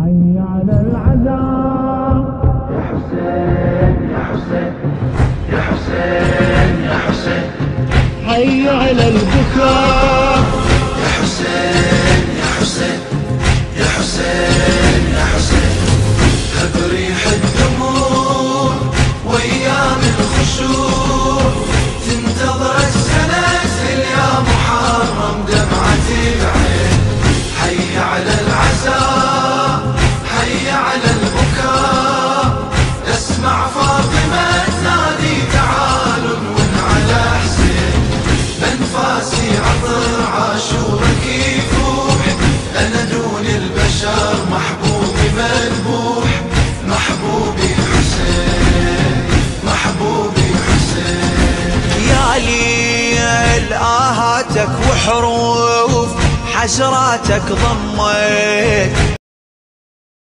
حي على العزاء. يا حسين يا حسين يا حسين يا حسين، حي على البكاء. يا حسين يا حسين يا حسين يا حسين، بريح الدموع وايام الخشوع، تنتظر السلاسل يا محرم دمعة العين. حي على العزاء حي على البكاء، اسمع فاطمة تنادي تعالوا نون على حسين. بانفاسي عطر عاشورك يفوح، انا دون البشر محبوبي مذبوح. محبوبي حسين محبوبي حسين، يا ليل آهاتك وحروف حسراتك ضميت